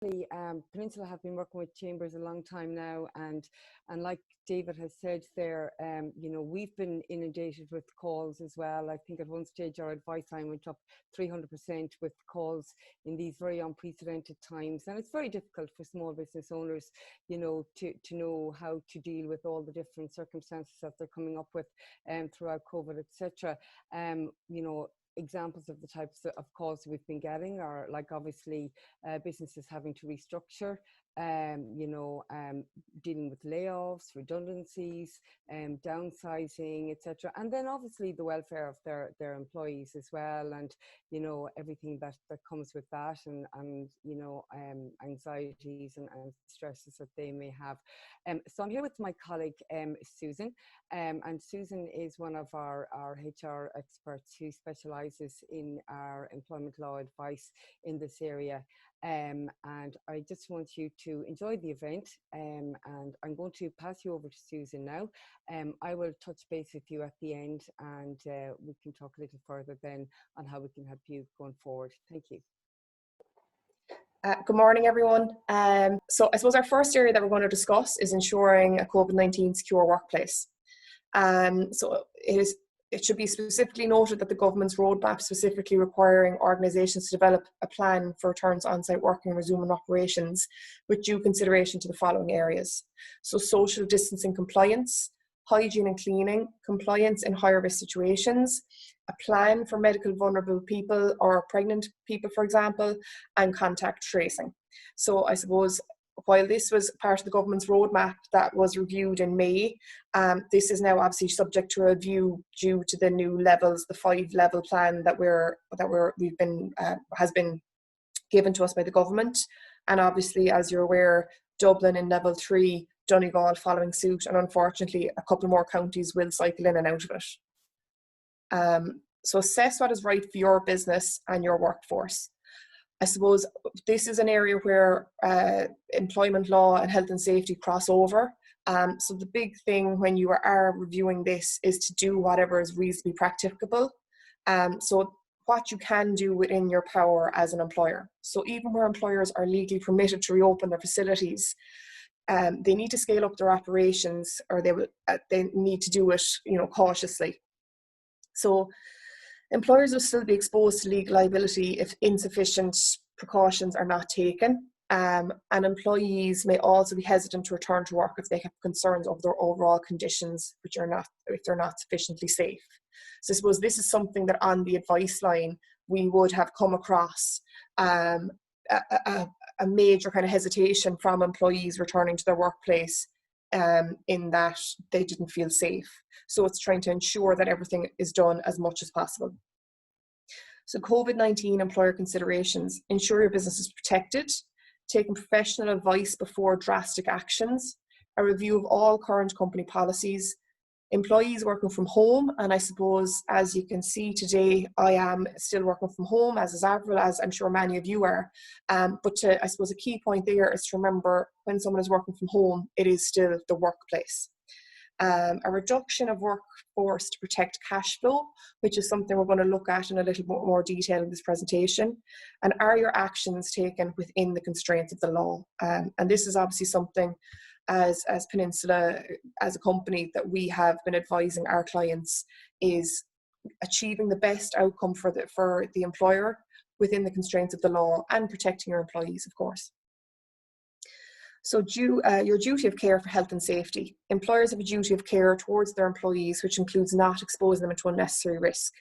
Peninsula have been working with chambers a long time now, and like David has said there, we've been inundated with calls as well. I think at one stage our advice line went up 300% with calls in these very unprecedented times, and it's very difficult for small business owners, to know how to deal with all the different circumstances that they're coming up with throughout COVID, etc. Examples of the types of calls we've been getting are like obviously businesses having to restructure, dealing with layoffs, redundancies, downsizing, etc. And then obviously the welfare of their employees as well, and everything that comes with that, and anxieties and stresses that they may have. So I'm here with my colleague Susan, and Susan is one of our HR experts who specialises in our employment law advice in this area. And I just want you to enjoy the event, and I'm going to pass you over to Susan now. I will touch base with you at the end, and we can talk a little further then on how we can help you going forward. Thank you. Good morning, everyone. So I suppose our first area that we're going to discuss is ensuring a COVID-19 secure workplace. So it should be specifically noted that the government's roadmap specifically requiring organisations to develop a plan for returns to on-site working and resuming operations with due consideration to the following areas. So social distancing compliance, hygiene and cleaning, compliance in higher risk situations, a plan for medical vulnerable people or pregnant people, for example, and contact tracing. So I suppose while this was part of the government's roadmap that was reviewed in May, this is now obviously subject to review due to the new levels, the 5-level plan that has been given to us by the government. And obviously, as you're aware, Dublin in level 3, Donegal following suit, and unfortunately a couple more counties will cycle in and out of it. So assess what is right for your business and your workforce. I suppose this is an area where employment law and health and safety cross over. So the big thing when you are reviewing this is to do whatever is reasonably practicable. So what you can do within your power as an employer. So even where employers are legally permitted to reopen their facilities, they need to scale up their operations, or they need to do it, cautiously. So employers will still be exposed to legal liability if insufficient precautions are not taken, and employees may also be hesitant to return to work if they have concerns over their overall conditions, if they're not sufficiently safe. So I suppose this is something that on the advice line we would have come across a major kind of hesitation from employees returning to their workplace, in that they didn't feel safe. So it's trying to ensure that everything is done as much as possible. So COVID-19 employer considerations: ensure your business is protected, taking professional advice before drastic actions, a review of all current company policies, employees working from home. And I suppose, as you can see today, I am still working from home, as is Avril, as I'm sure many of you are. But I suppose a key point there is to remember, when someone is working from home, it is still the workplace. A reduction of workforce to protect cash flow, which is something we're going to look at in a little bit more detail in this presentation. And are your actions taken within the constraints of the law? And this is obviously something as Peninsula, as a company, that we have been advising our clients, is achieving the best outcome for the employer within the constraints of the law, and protecting your employees, of course. So your duty of care for health and safety. Employers have a duty of care towards their employees, which includes not exposing them to unnecessary risk.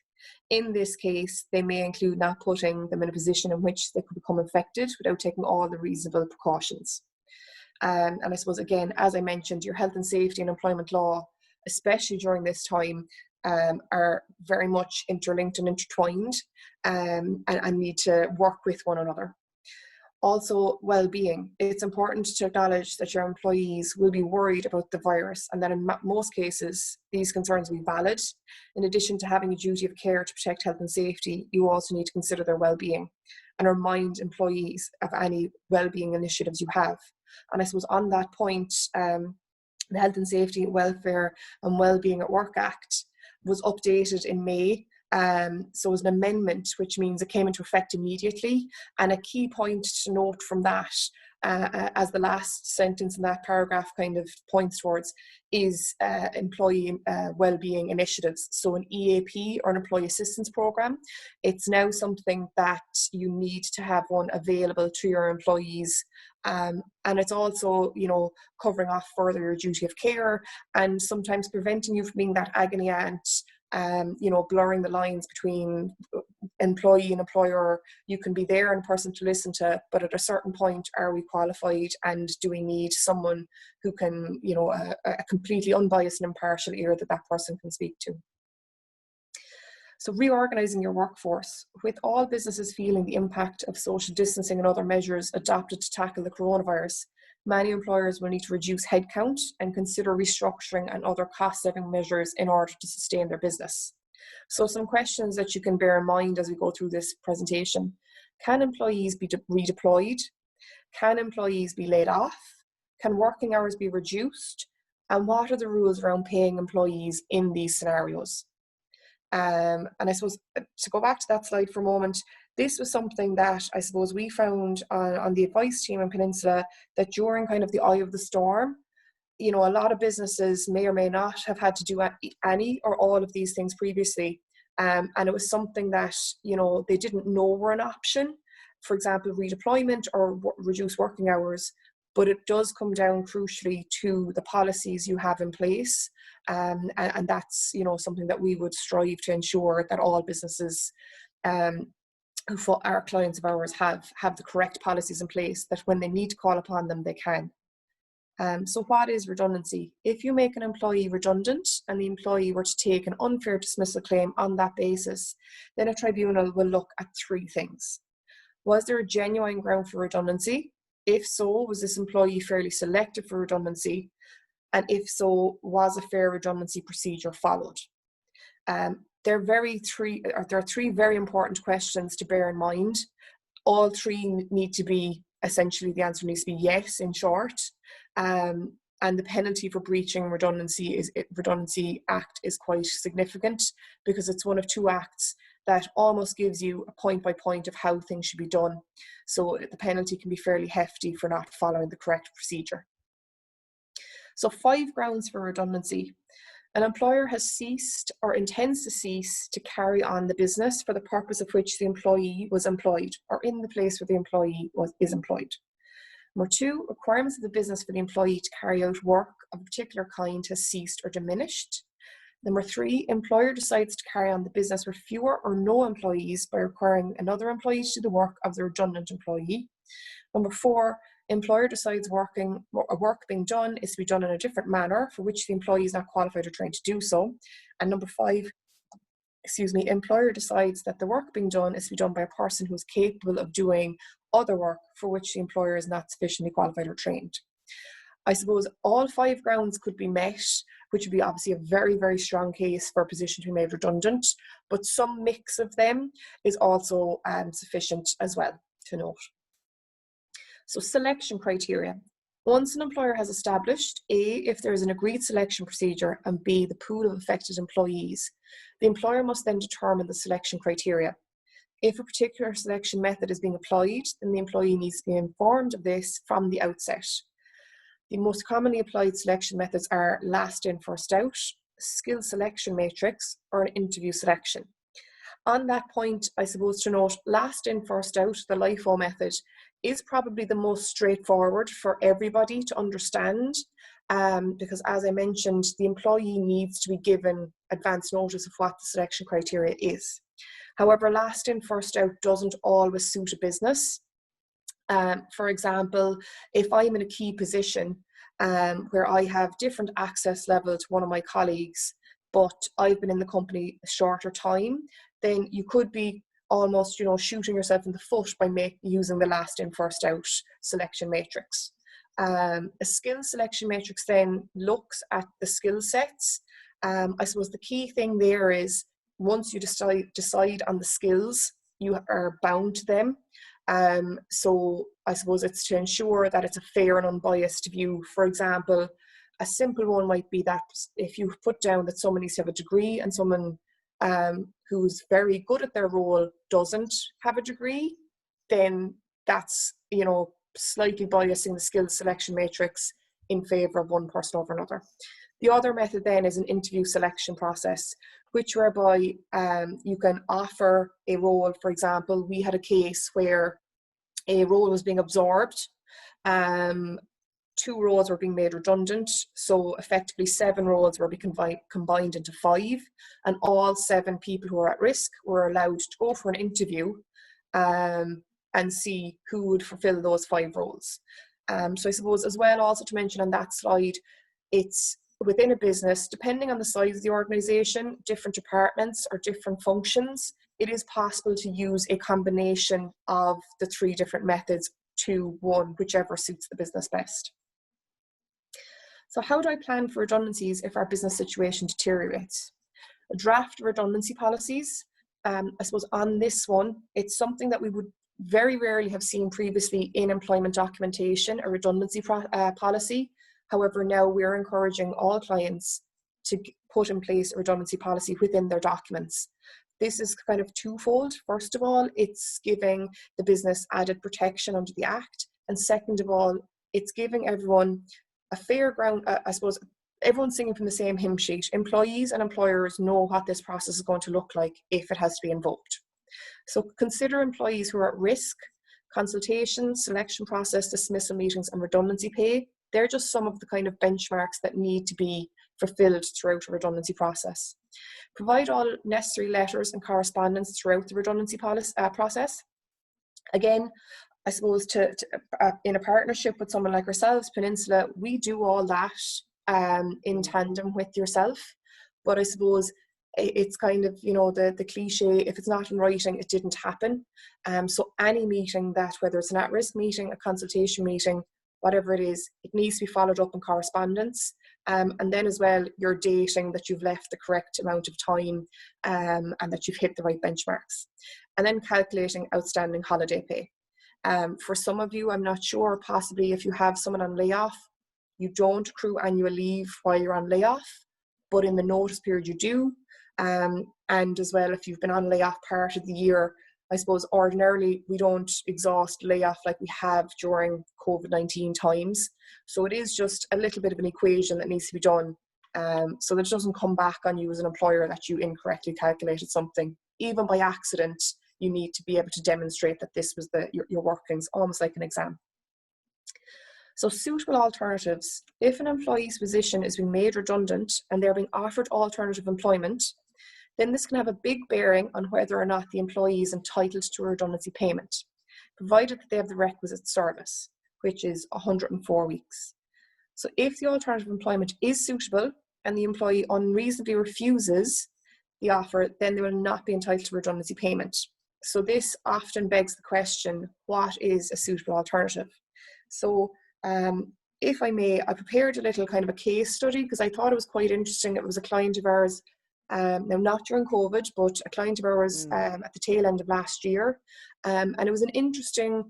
In this case, they may include not putting them in a position in which they could become infected without taking all the reasonable precautions. And I suppose, again, as I mentioned, your health and safety and employment law, especially during this time, are very much interlinked and intertwined, and need to work with one another. Also, well-being. It's important to acknowledge that your employees will be worried about the virus, and that in most cases, these concerns will be valid. In addition to having a duty of care to protect health and safety, you also need to consider their well-being and remind employees of any well-being initiatives you have. And I suppose on that point, the Health and Safety, Welfare and Wellbeing at Work Act was updated in May, So it was an amendment, which means it came into effect immediately. And a key point to note from that, as the last sentence in that paragraph kind of points towards, is employee wellbeing initiatives. So an EAP, or an employee assistance program, it's now something that you need to have one available to your employees. And it's also, covering off further your duty of care, and sometimes preventing you from being that agony aunt, blurring the lines between employee and employer. You can be there in person to listen to, but at a certain point, are we qualified, and do we need someone who can, a completely unbiased and impartial ear that person can speak to? So reorganising your workforce. With all businesses feeling the impact of social distancing and other measures adopted to tackle the coronavirus, many employers will need to reduce headcount and consider restructuring and other cost-saving measures in order to sustain their business. So some questions that you can bear in mind as we go through this presentation. Can employees be redeployed? Can employees be laid off? Can working hours be reduced? And what are the rules around paying employees in these scenarios? And I suppose, to go back to that slide for a moment, this was something that I suppose we found on the advice team in Peninsula, that during kind of the eye of the storm, a lot of businesses may or may not have had to do any or all of these things previously. And it was something that, they didn't know were an option. For example, redeployment or reduced working hours. But it does come down crucially to the policies you have in place. And that's, something that we would strive to ensure that all businesses who our clients of ours have the correct policies in place, that when they need to call upon them, they can. So what is redundancy? If you make an employee redundant and the employee were to take an unfair dismissal claim on that basis, then a tribunal will look at three things. Was there a genuine ground for redundancy? If so, was this employee fairly selected for redundancy? And if so, was a fair redundancy procedure followed? There are three very important questions to bear in mind. All three need to be, essentially the answer needs to be yes, in short. And the penalty for breaching Redundancy Act is quite significant, because it's one of two acts that almost gives you a point by point of how things should be done. So the penalty can be fairly hefty for not following the correct procedure. So 5 grounds for redundancy. An employer has ceased or intends to cease to carry on the business for the purpose of which the employee was employed, or in the place where the employee is employed. Number 2, requirements of the business for the employee to carry out work of a particular kind has ceased or diminished. Number 3, employer decides to carry on the business with fewer or no employees by requiring another employee to do the work of the redundant employee. Number 4, employer decides work being done is to be done in a different manner for which the employee is not qualified or trained to do so. And number 5, employer decides that the work being done is to be done by a person who is capable of doing other work for which the employer is not sufficiently qualified or trained. I suppose all 5 grounds could be met, which would be obviously a very, very strong case for a position to be made redundant, but some mix of them is also sufficient as well to note. So selection criteria. Once an employer has established A, if there is an agreed selection procedure, and B, the pool of affected employees, the employer must then determine the selection criteria. If a particular selection method is being applied, then the employee needs to be informed of this from the outset. The most commonly applied selection methods are last in, first out, skill selection matrix, or an interview selection. On that point, I suppose to note, last in, first out, the LIFO method, is probably the most straightforward for everybody to understand, because as I mentioned, the employee needs to be given advance notice of what the selection criteria is. However, last in, first out doesn't always suit a business. For example, if I'm in a key position where I have different access level to one of my colleagues, but I've been in the company a shorter time, then you could be almost, shooting yourself in the foot by using the last in, first out selection matrix. A skill selection matrix then looks at the skill sets. I suppose the key thing there is, once you decide on the skills, you are bound to them. So I suppose it's to ensure that it's a fair and unbiased view. For example, a simple one might be that if you put down that someone needs to have a degree and someone who's very good at their role doesn't have a degree, then that's, you know, slightly biasing the skills selection matrix in favour of one person over another. The other method then is an interview selection process, which whereby you can offer a role. For example, we had a case where a role was being absorbed. 2 roles were being made redundant, so effectively 7 roles were being combined into 5, and all 7 people who were at risk were allowed to go for an interview and see who would fulfill those 5 roles. So I suppose as well also to mention on that slide, it's within a business, depending on the size of the organisation, different departments or different functions, it is possible to use a combination of the 3 different methods to one, whichever suits the business best. So how do I plan for redundancies if our business situation deteriorates? A draft redundancy policies, I suppose on this one, it's something that we would very rarely have seen previously in employment documentation, a redundancy policy. However, now we're encouraging all clients to put in place a redundancy policy within their documents. This is kind of twofold. First of all, it's giving the business added protection under the Act. And second of all, it's giving everyone a fair ground, I suppose, everyone's singing from the same hymn sheet. Employees and employers know what this process is going to look like if it has to be invoked. So consider employees who are at risk, consultation, selection process, dismissal meetings, and redundancy pay. They're just some of the kind of benchmarks that need to be fulfilled throughout a redundancy process. Provide all necessary letters and correspondence throughout the redundancy process. Again, I suppose in a partnership with someone like ourselves, Peninsula, we do all that in tandem with yourself. But I suppose it's kind of, you know, the cliche, if it's not in writing, it didn't happen. So any meeting that, whether it's an at-risk meeting, a consultation meeting, whatever it is, it needs to be followed up in correspondence. And then as well, you're dating that you've left the correct amount of time and that you've hit the right benchmarks. And then calculating outstanding holiday pay. For some of you, I'm not sure, possibly if you have someone on layoff, you don't accrue annual leave while you're on layoff, but in the notice period you do. And as well, if you've been on layoff part of the year, I suppose ordinarily we don't exhaust layoff like we have during COVID-19 times. So it is just a little bit of an equation that needs to be done so that it doesn't come back on you as an employer that you incorrectly calculated something. Even by accident, you need to be able to demonstrate that this was your workings, almost like an exam. So suitable alternatives. If an employee's position is being made redundant and they're being offered alternative employment, then this can have a big bearing on whether or not the employee is entitled to a redundancy payment, provided that they have the requisite service, which is 104 weeks. So if the alternative employment is suitable and the employee unreasonably refuses the offer, then they will not be entitled to redundancy payment. So this often begs the question, what is a suitable alternative? So if I may, I prepared a little kind of a case study because I thought it was quite interesting. It was a client of ours, now not during COVID, but a client of ours at the tail end of last year. And it was an interesting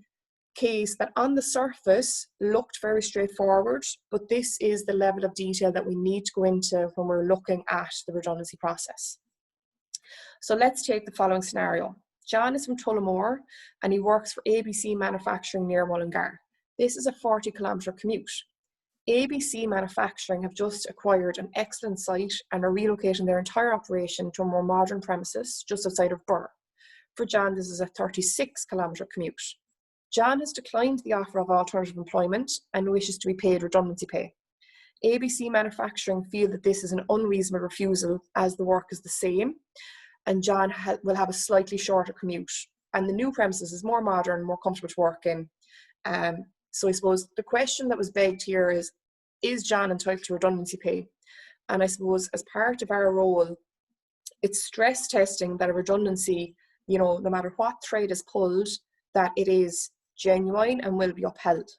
case that on the surface looked very straightforward, but this is the level of detail that we need to go into when we're looking at the redundancy process. So let's take the following scenario. John is from Tullamore and he works for ABC Manufacturing near Mullingar. This is a 40-kilometre commute. ABC Manufacturing have just acquired an excellent site and are relocating their entire operation to a more modern premises just outside of Burr. For John, this is a 36-kilometre commute. John has declined the offer of alternative employment and wishes to be paid redundancy pay. ABC Manufacturing feel that this is an unreasonable refusal as the work is the same and John will have a slightly shorter commute. And the new premises is more modern, more comfortable to work in. So I suppose the question that was begged here is John entitled to redundancy pay? And I suppose as part of our role, it's stress testing that a redundancy, you know, no matter what thread is pulled, that it is genuine and will be upheld.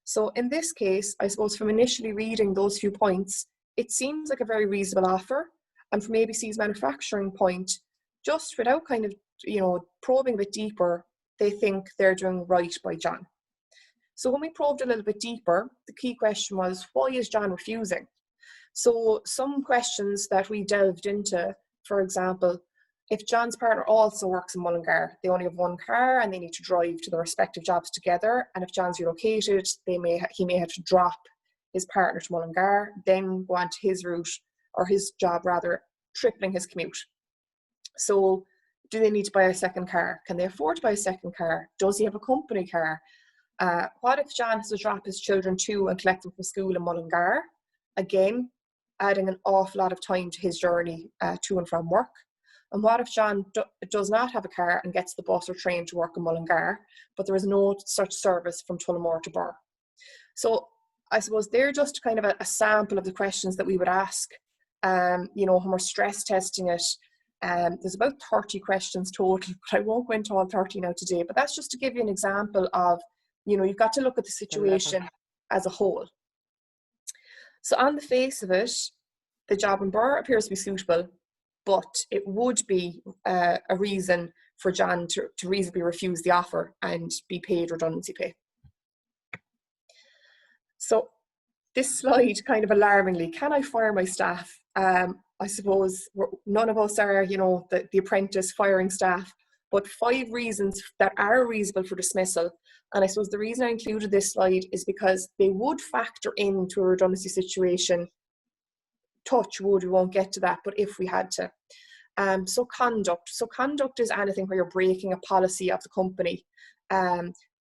So in this case, I suppose from initially reading those few points, it seems like a very reasonable offer. And from ABC's manufacturing point, just without kind of, you know, probing a bit deeper, they think they're doing right by John. So when we probed a little bit deeper, the key question was, why is John refusing? So some questions that we delved into, for example, if John's partner also works in Mullingar, they only have one car and they need to drive to their respective jobs together. And if John's relocated, he may have to drop his partner to Mullingar, then go on to his route, or his job rather, tripling his commute. So do they need to buy a second car? Can they afford to buy a second car? Does he have a company car? What if John has to drop his children to and collect them from school in Mullingar? Again, adding an awful lot of time to his journey to and from work. And what if John does not have a car and gets the bus or train to work in Mullingar, but there is no such service from Tullamore to Burr? So I suppose they're just kind of a sample of the questions that we would ask, when we're stress testing it. There's about 30 questions total, but I won't go into all 30 now today. But that's just to give you an example of, you've got to look at the situation as a whole. So on the face of it, the job in Burr appears to be suitable, but it would be a reason for John to reasonably refuse the offer and be paid redundancy pay. So this slide, kind of alarmingly, can I fire my staff? I suppose none of us are, the apprentice firing staff, but 5 reasons that are reasonable for dismissal. And I suppose the reason I included this slide is because they would factor into a redundancy situation. Touch wood, we won't get to that, but if we had to. So conduct is anything where you're breaking a policy of the company.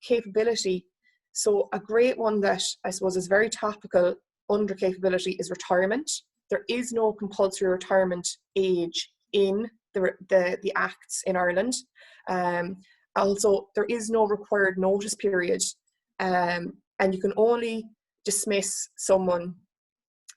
Capability. So a great one that I suppose is very topical under capability is retirement. There is no compulsory retirement age in the acts in Ireland. Also, there is no required notice period, and you can only dismiss someone,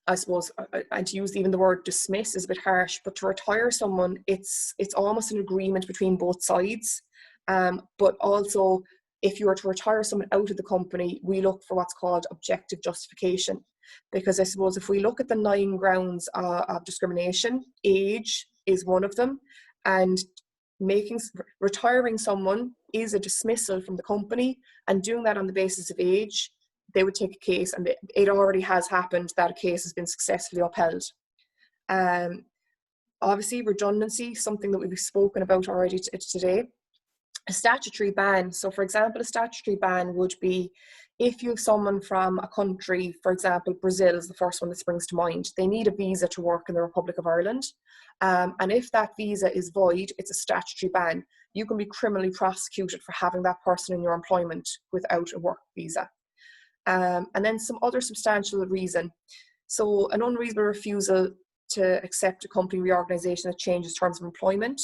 I suppose, and to use even the word dismiss is a bit harsh, but to retire someone, it's almost an agreement between both sides. But also, if you were to retire someone out of the company, we look for what's called objective justification. Because I suppose if we look at the 9 grounds of discrimination, age is one of them, and retiring someone is a dismissal from the company, and doing that on the basis of age, they would take a case, and it already has happened that a case has been successfully upheld. Obviously, redundancy, something that we've spoken about already today. A statutory ban. So, for example, a statutory ban would be if you have someone from a country, for example, Brazil is the first one that springs to mind. They need a visa to work in the Republic of Ireland. And if that visa is void, it's a statutory ban. You can be criminally prosecuted for having that person in your employment without a work visa. And then some other substantial reason. So an unreasonable refusal to accept a company reorganisation that changes terms of employment.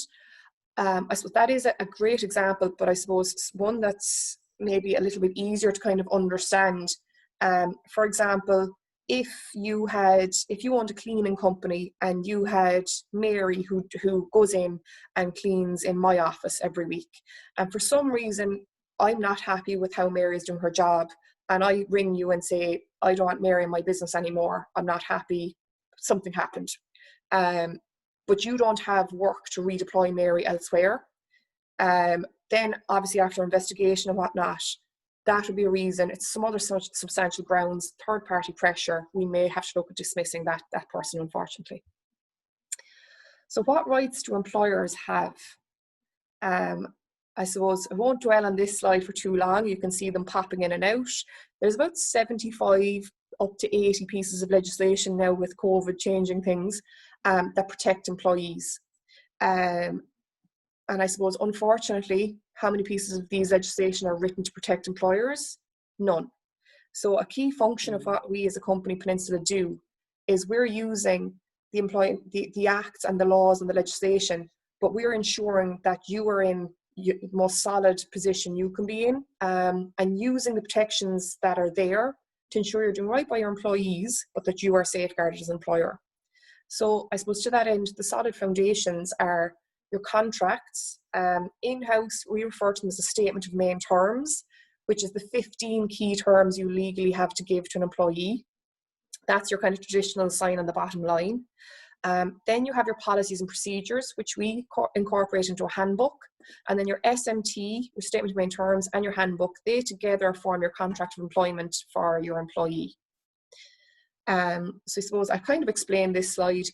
I suppose that is a great example, but I suppose one that's maybe a little bit easier to kind of understand. For example, if you owned a cleaning company and you had Mary who goes in and cleans in my office every week, and for some reason I'm not happy with how Mary is doing her job, and I ring you and say, I don't want Mary in my business anymore, I'm not happy, something happened. But you don't have work to redeploy Mary elsewhere. Then obviously after investigation and whatnot, that would be a reason. It's some other substantial grounds, third party pressure, we may have to look at dismissing that person, unfortunately. So what rights do employers have? I suppose I won't dwell on this slide for too long. You can see them popping in and out. There's about 75 up to 80 pieces of legislation now with COVID changing things that protect employees. And I suppose, unfortunately, how many pieces of these legislation are written to protect employers? None. So a key function of what we as a company, Peninsula, do is we're using the acts and the laws and the legislation, but we're ensuring that you are in the most solid position you can be in, and using the protections that are there to ensure you're doing right by your employees, but that you are safeguarded as an employer. So I suppose to that end, the solid foundations are your contracts. In-house, we refer to them as a statement of main terms, which is the 15 key terms you legally have to give to an employee. That's your kind of traditional sign on the bottom line. Then you have your policies and procedures, which we incorporate into a handbook. And then your SMT, your statement of main terms, and your handbook, they together form your contract of employment for your employee. So I suppose I kind of explained this slide,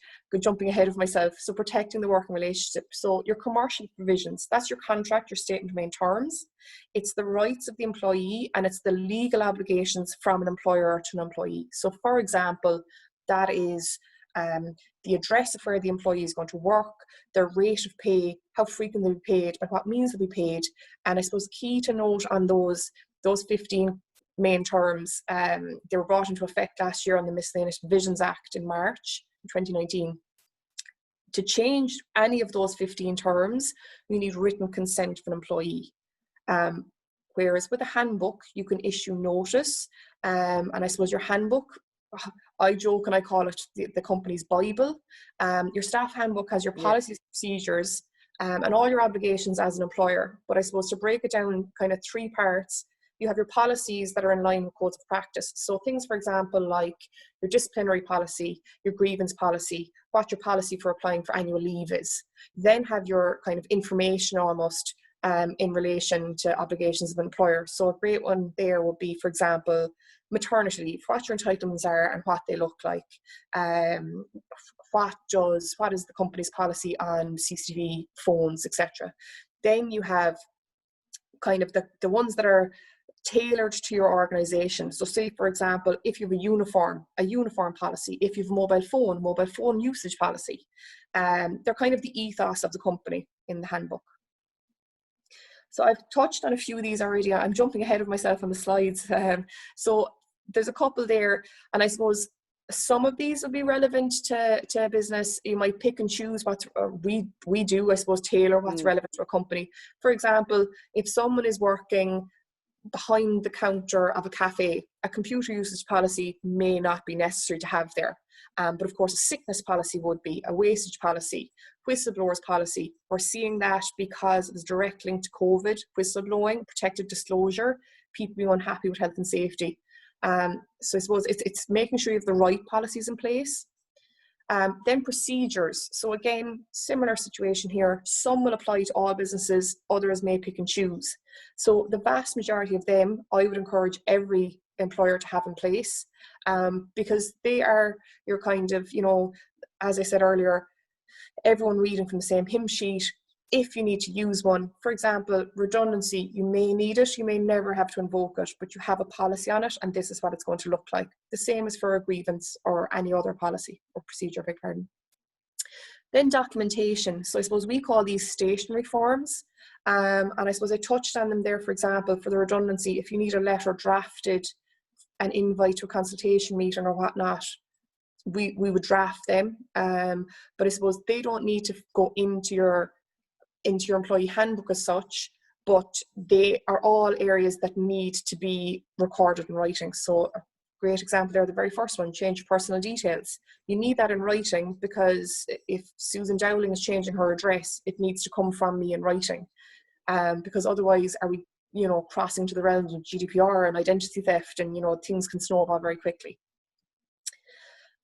jumping ahead of myself. So protecting the working relationship. So your commercial provisions, that's your contract, your statement of main terms. It's the rights of the employee, and it's the legal obligations from an employer to an employee. So for example, that is the address of where the employee is going to work, their rate of pay, how frequently they'll be paid, and what means they'll be paid. And I suppose key to note on those 15 main terms, they were brought into effect last year on the Miscellaneous Provisions Act in March 2019. To change any of those 15 terms, you need written consent from an employee. Whereas with a handbook, you can issue notice, and I suppose your handbook, I joke and I call it the company's Bible. Your staff handbook has your policies, procedures, and all your obligations as an employer. But I suppose to break it down kind of 3 parts, you have your policies that are in line with codes of practice. So things, for example, like your disciplinary policy, your grievance policy, what your policy for applying for annual leave is. Then have your kind of information almost in relation to obligations of an employer. So a great one there would be, for example, maternity leave, what your entitlements are and what they look like. What is the company's policy on CCTV phones, etc. Then you have kind of the ones that are tailored to your organization. So say, for example, if you have a uniform policy, if you have a mobile phone usage policy, they're kind of the ethos of the company in the handbook. So I've touched on a few of these already. I'm jumping ahead of myself on the slides. So there's a couple there, and I suppose some of these will be relevant to a business. You might pick and choose what we do, I suppose, tailor what's relevant to a company. For example, if someone is working behind the counter of a cafe, a computer usage policy may not be necessary to have there. But of course, a sickness policy would be, a wastage policy, whistleblowers policy. We're seeing that because there's direct link to COVID, whistleblowing, protected disclosure, people being unhappy with health and safety. So I suppose it's making sure you have the right policies in place. Then procedures. So again, similar situation here. Some will apply to all businesses, others may pick and choose. So the vast majority of them, I would encourage every employer to have in place, because they are your kind of, as I said earlier, everyone reading from the same hymn sheet. If you need to use one, for example, redundancy, you may need it, you may never have to invoke it, but you have a policy on it, and this is what it's going to look like. The same as for a grievance or any other policy or procedure, beg pardon. Then documentation. So I suppose we call these stationary forms, and I suppose I touched on them there. For example, for the redundancy, if you need a letter drafted, an invite to a consultation meeting or whatnot, we would draft them, but I suppose they don't need to go into your employee handbook as such, but they are all areas that need to be recorded in writing. So a great example there, the very first one, change your personal details. You need that in writing, because if Susan Dowling is changing her address, it needs to come from me in writing, because otherwise are we crossing to the realms of GDPR and identity theft, and things can snowball very quickly.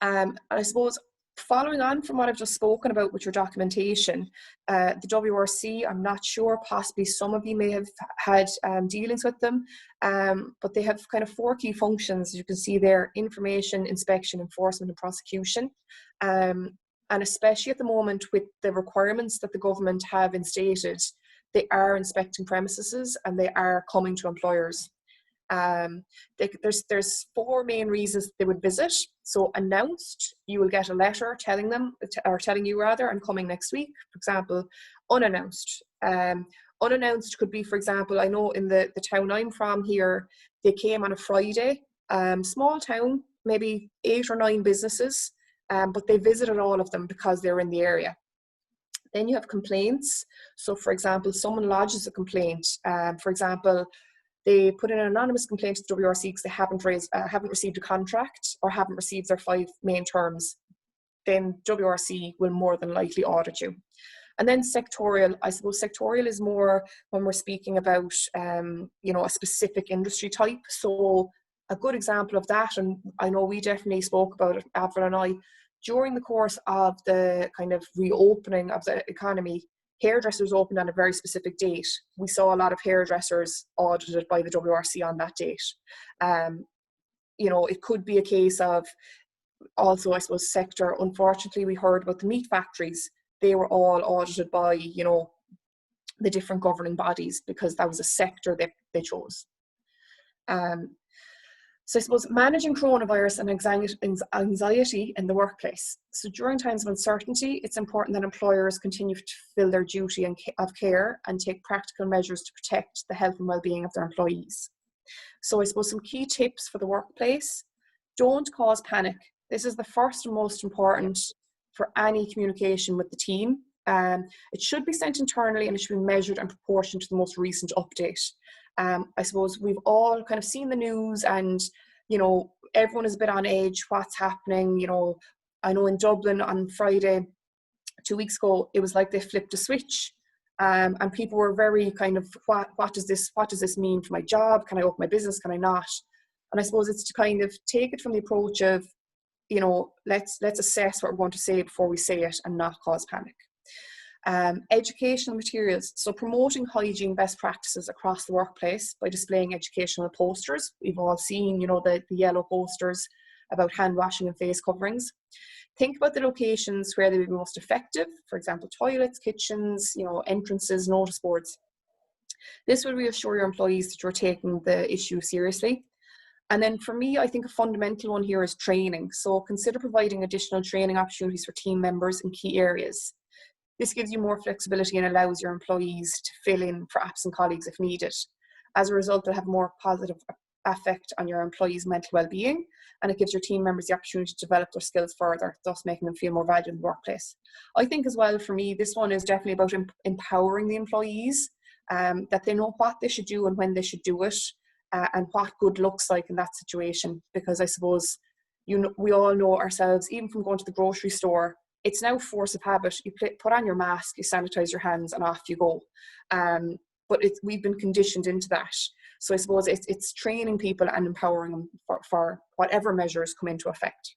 And I suppose following on from what I've just spoken about with your documentation, the WRC, I'm not sure, possibly some of you may have had dealings with them, but they have kind of 4 key functions, as you can see there: information, inspection, enforcement and prosecution. And especially at the moment with the requirements that the government have instated, they are inspecting premises and they are coming to employers. There's 4 main reasons they would visit. So announced, you will get a letter telling you I'm coming next week. For example, unannounced. Unannounced could be, for example, I know in the town I'm from here, they came on a Friday, small town, maybe 8 or 9 businesses, but they visited all of them because they're in the area. Then you have complaints. So for example, someone lodges a complaint, for example, they put in an anonymous complaint to the WRC because they haven't received a contract or haven't received their 5 main terms. Then WRC will more than likely audit you. And then sectorial. I suppose sectorial is more when we're speaking about a specific industry type. So a good example of that, and I know we definitely spoke about it, Avril and I, during the course of the kind of reopening of the economy, hairdressers opened on a very specific date. We saw a lot of hairdressers audited by the WRC on that date. It could be a case of Also, I suppose, sector, unfortunately, we heard about the meat factories. They were all audited by, you know, the different governing bodies because that was a sector that they chose. So I suppose managing coronavirus and anxiety in the workplace. So during times of uncertainty, it's important that employers continue to fulfill their duty of care and take practical measures to protect the health and well-being of their employees. So I suppose some key tips for the workplace: don't cause panic. This is the first and most important for any communication with the team. It should be sent internally and it should be measured and proportioned to the most recent update. I suppose we've all kind of seen the news and, you know, everyone is a bit on edge. What's happening? You know, I know in Dublin on Friday, 2 weeks ago, it was like they flipped a switch. And people were very kind of, what does this mean for my job? Can I open my business? Can I not? And I suppose it's to kind of take it from the approach of, you know, let's assess what we're going to say before we say it and not cause panic. Educational materials. So promoting hygiene best practices across the workplace by displaying educational posters. We've all seen, you know, the yellow posters about hand washing and face coverings. Think about the locations where they would be most effective. For example, toilets, kitchens, you know, entrances, notice boards. This will reassure your employees that you're taking the issue seriously. And then for me, I think a fundamental one here is training. So consider providing additional training opportunities for team members in key areas. This gives you more flexibility and allows your employees to fill in for absent colleagues if needed. As a result, they'll have more positive effect on your employees' mental well-being, and it gives your team members the opportunity to develop their skills further, thus making them feel more valued in the workplace. I think as well, for me, this one is definitely about empowering the employees, that they know what they should do and when they should do it, and what good looks like in that situation. Because I suppose, you know, we all know ourselves, even from going to the grocery store, it's now force of habit. You put on your mask, you sanitize your hands, and off you go. But we've been conditioned into that. So I suppose it's training people and empowering them for whatever measures come into effect.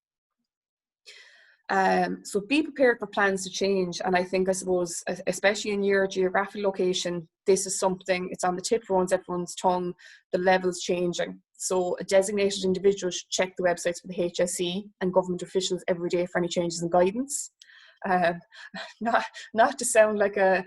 So be prepared for plans to change. And I think, I suppose, especially in your geographic location, this is something, it's on the tip of everyone's tongue, the levels changing. So a designated individual should check the websites for the HSE and government officials every day for any changes in guidance. Not to sound like a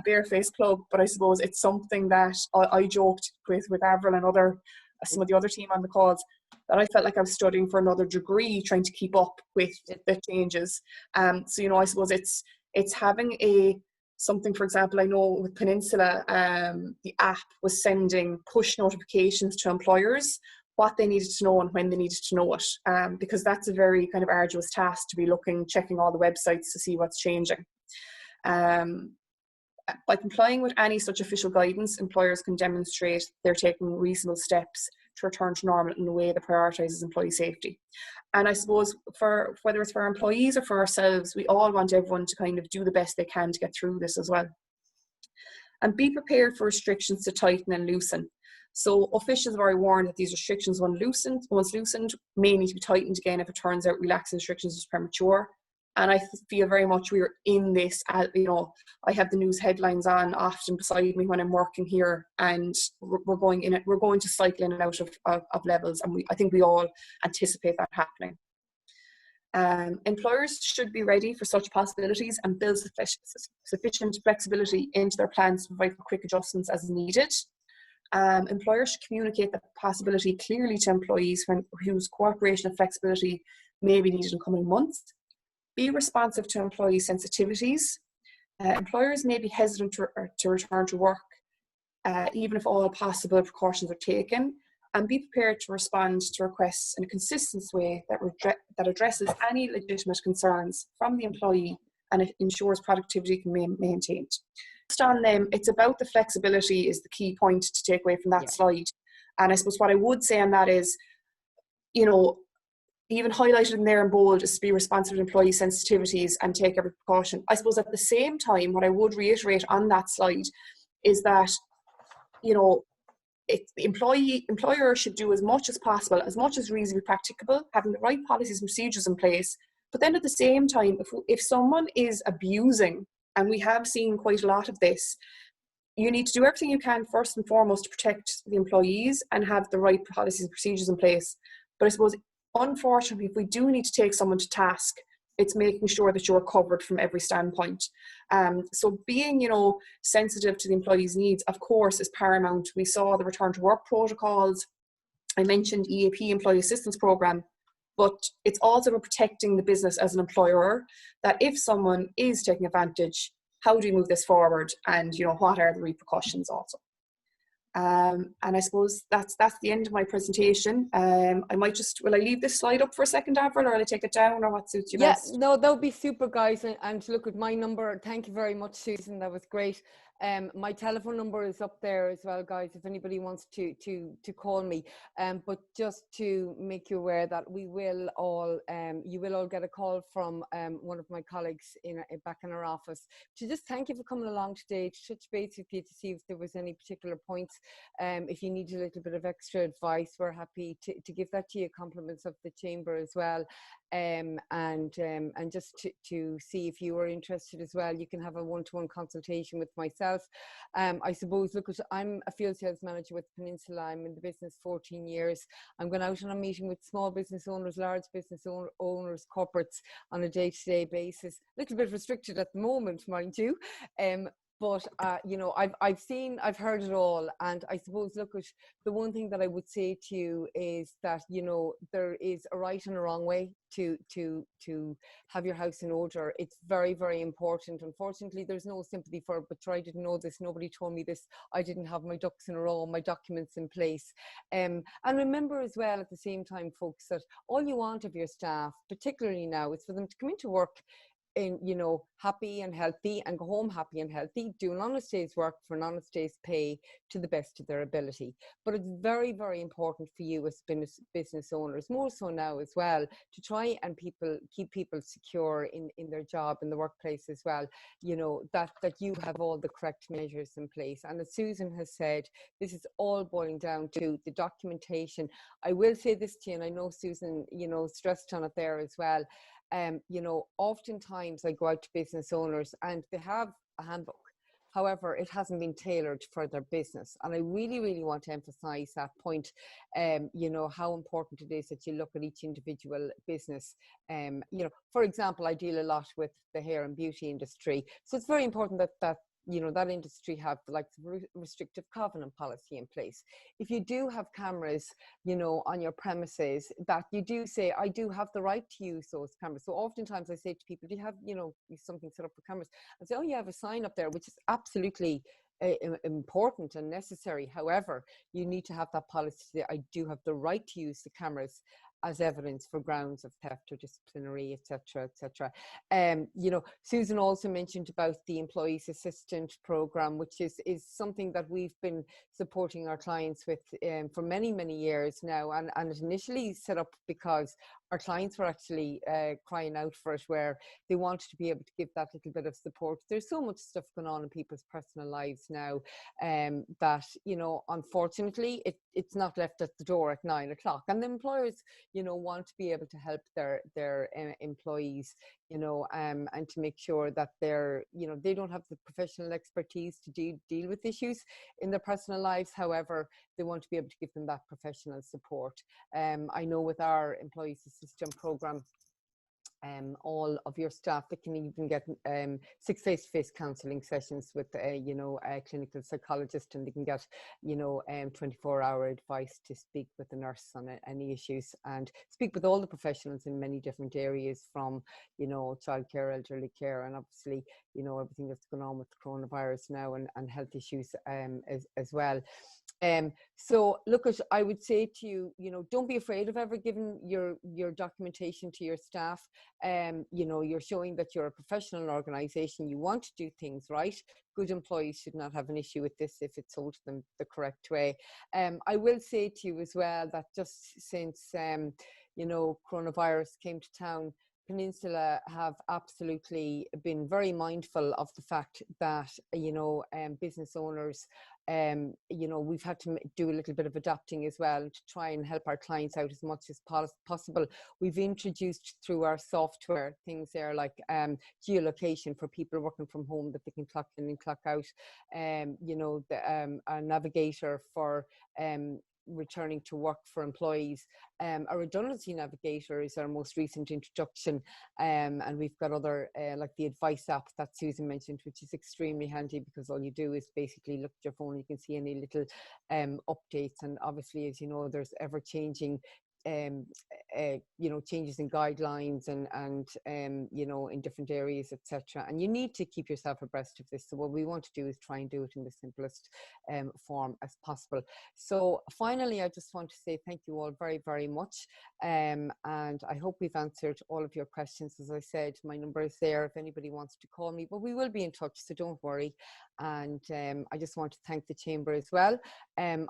barefaced plug, but I suppose it's something that I joked with Avril and some of the other team on the calls, that I felt like I was studying for another degree trying to keep up with the changes. So, you know, I suppose it's having something, for example, I know with Peninsula, the app was sending push notifications to employers what they needed to know and when they needed to know it, because that's a very kind of arduous task to be checking all the websites to see what's changing. By complying with any such official guidance, employers can demonstrate they're taking reasonable steps to return to normal in a way that prioritises employee safety. And I suppose whether it's for our employees or for ourselves, we all want everyone to kind of do the best they can to get through this as well. And be prepared for restrictions to tighten and loosen. So officials have already warned that these restrictions, once loosened, may need to be tightened again if it turns out relaxing restrictions is premature. And I feel very much we are in this, you know, I have the news headlines on often beside me when I'm working here, and we're going to cycle in and out of levels, and I think we all anticipate that happening. Employers should be ready for such possibilities and build sufficient flexibility into their plans to provide for quick adjustments as needed. Employers should communicate the possibility clearly to employees whose cooperation and flexibility may be needed in coming months. Be responsive to employee sensitivities. Employers may be hesitant to return to work, even if all possible precautions are taken, and be prepared to respond to requests in a consistent way that addresses any legitimate concerns from the employee and it ensures productivity can be maintained. Just on them, it's about the flexibility is the key point to take away from that slide. And I suppose what I would say on that is, you know, even highlighted in there in bold is to be responsive to employee sensitivities and take every precaution. I suppose at the same time, what I would reiterate on that slide is that, you know, the employer should do as much as possible, as much as reasonably practicable, having the right policies and procedures in place. But then at the same time, if someone is abusing, and we have seen quite a lot of this, you need to do everything you can first and foremost to protect the employees and have the right policies and procedures in place. But I suppose unfortunately, if we do need to take someone to task, it's making sure that you're covered from every standpoint. So being, sensitive to the employee's needs, of course, is paramount. We saw the return to work protocols. I mentioned EAP, Employee Assistance Programme, but it's also about protecting the business as an employer, that if someone is taking advantage, how do we move this forward? And, what are the repercussions also? And I suppose that's the end of my presentation. I might will I leave this slide up for a second, Avril, or will I take it down, or what suits you best? No, that would be super, guys. And look at my number. Thank you very much, Susan. That was great. My telephone number is up there as well, guys, if anybody wants to call me. But just to make you aware that we will all, you will all get a call from one of my colleagues back in our office to just thank you for coming along today, to touch base with you, to see if there was any particular points. If you need a little bit of extra advice, we're happy to give that to you, compliments of the chamber as well. And just to see if you are interested as well, you can have a one-to-one consultation with myself. I suppose, look, I'm a field sales manager with Peninsula. I'm in the business 14 years. I'm going out and I'm meeting with small business owners, large business owners, corporates on a day-to-day basis. A little bit restricted at the moment, mind you. But, I've heard it all. And I suppose, look, the one thing that I would say to you is that, there is a right and a wrong way to have your house in order. It's very, very important. Unfortunately, there's no sympathy for it, but I didn't know this. Nobody told me this. I didn't have my ducks in a row, my documents in place. And remember as well, at the same time, folks, that all you want of your staff, particularly now, is for them to come into work in, happy and healthy, and go home happy and healthy, do an honest day's work for an honest day's pay to the best of their ability. But it's very, very important for you as business owners, more so now as well, to try and keep people secure in their job, in the workplace as well, that you have all the correct measures in place. And as Susan has said, this is all boiling down to the documentation. I will say this to you, and I know Susan, stressed on it there as well. Oftentimes I go out to business owners and they have a handbook. However, it hasn't been tailored for their business. And I really, really want to emphasize that point, how important it is that you look at each individual business. For example, I deal a lot with the hair and beauty industry. So it's very important that that industry have the restrictive covenant policy in place. If you do have cameras, on your premises, that you do say, I do have the right to use those cameras. So oftentimes I say to people, do you have, something set up for cameras? And say, oh, you have a sign up there, which is absolutely important and necessary. However, you need to have that policy that I do have the right to use the cameras as evidence for grounds of theft or disciplinary, etc., etc. Susan also mentioned about the Employees Assistant Programme, which is something that we've been supporting our clients with for many, many years now. And it initially set up because our clients were actually crying out for it, where they wanted to be able to give that little bit of support. There's so much stuff going on in people's personal lives now that, unfortunately, it's not left at the door at 9 o'clock. And the employers, want to be able to help their employees, and to make sure that they don't have the professional expertise to deal with issues in their personal lives. However, they want to be able to give them that professional support. I know with our Employees Assistant Programme, all of your staff, they can even get 6 face-to-face counselling sessions with a clinical psychologist, and they can get 24-hour advice to speak with the nurse on any issues, and speak with all the professionals in many different areas, from childcare, elderly care, and obviously everything that's going on with the coronavirus now, and health issues as well. So look, I would say to you, don't be afraid of ever giving your documentation to your staff. You're showing that you're a professional organisation. You want to do things right. Good employees should not have an issue with this if it's told to them the correct way. I will say to you as well that just since coronavirus came to town, Peninsula have absolutely been very mindful of the fact that business owners, we've had to do a little bit of adapting as well to try and help our clients out as much as possible. We've introduced through our software things there like geolocation for people working from home, that they can clock in and clock out, a navigator for returning to work for employees. Our redundancy navigator is our most recent introduction, and we've got other like the advice app that Susan mentioned, which is extremely handy, because all you do is basically look at your phone, you can see any little updates, and obviously, as you know, there's ever changing changes in guidelines and in different areas, etc. And you need to keep yourself abreast of this. So what we want to do is try and do it in the simplest form as possible. So finally, I just want to say thank you all very, very much. And I hope we've answered all of your questions. As I said, my number is there if anybody wants to call me, but we will be in touch, so don't worry. And I just want to thank the Chamber as well.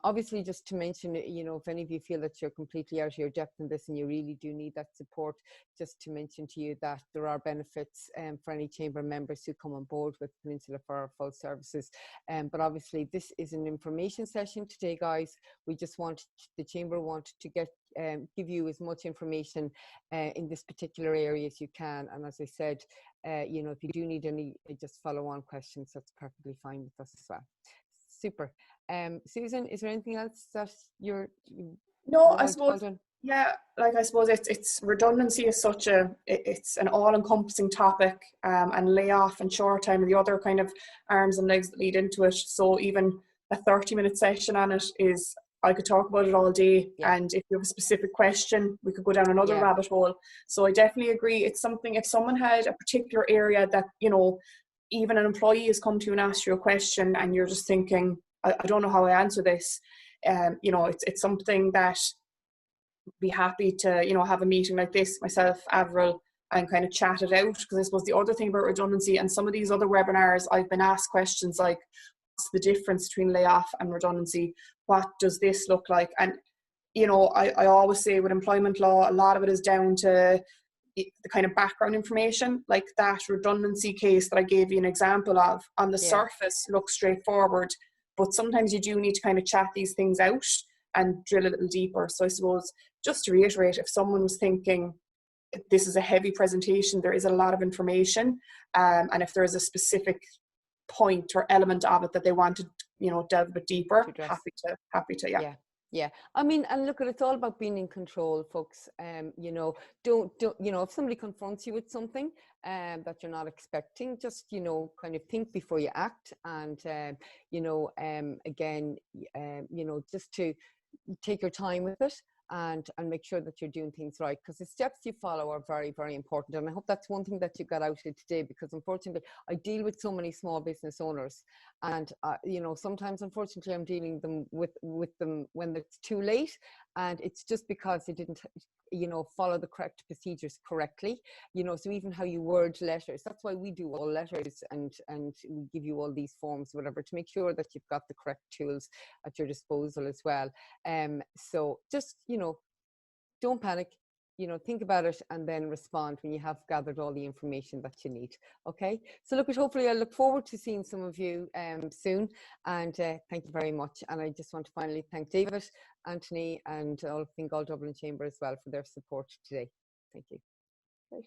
Obviously, just to mention, if any of you feel that you're completely out of your depth in this and you really do need that support, just to mention to you that there are benefits for any Chamber members who come on board with Peninsula for our full services. But obviously, this is an information session today, guys. We just want, the Chamber want to give you as much information in this particular area as you can. And as I said, if you do need any just follow-on questions, that's perfectly fine with us as well. Super. Susan, is there anything else that No, I suppose, yeah, like I suppose it's redundancy is such it's an all-encompassing topic, and layoff and short time and the other kind of arms and legs that lead into it. So even a 30-minute session on it is, I could talk about it all day. Yeah. And if you have a specific question, we could go down another rabbit hole. So I definitely agree. It's something, if someone had a particular area that, even an employee has come to you and asked you a question and you're just thinking, I don't know how I answer this. It's something that be happy to, have a meeting like this, myself, Avril, and kind of chat it out. Because I suppose the other thing about redundancy and some of these other webinars, I've been asked questions like, what's the difference between layoff and redundancy? What does this look like? And, I always say with employment law, a lot of it is down to the kind of background information, like that redundancy case that I gave you an example of, on the surface looks straightforward, but sometimes you do need to kind of chat these things out and drill a little deeper. So I suppose, just to reiterate, if someone was thinking this is a heavy presentation, there is a lot of information, and if there is a specific point or element of it that they want to, delve a bit deeper, happy to. Yeah. I mean, and look, it's all about being in control, folks. Don't if somebody confronts you with something that you're not expecting, just, kind of think before you act. And, just to take your time with it and make sure that you're doing things right, because the steps you follow are very, very important. And I hope that's one thing that you got out of today, because unfortunately I deal with so many small business owners, and sometimes unfortunately I'm dealing with them when it's too late, and it's just because they didn't follow the correct procedures correctly. So even how you word letters, that's why we do all letters, and we give you all these forms, whatever, to make sure that you've got the correct tools at your disposal as well. So just, don't panic, think about it and then respond when you have gathered all the information that you need. Okay, so hopefully I look forward to seeing some of you soon, and thank you very much. And I just want to finally thank David, Anthony, and all Dublin Chamber as well for their support today. Thank you. Right.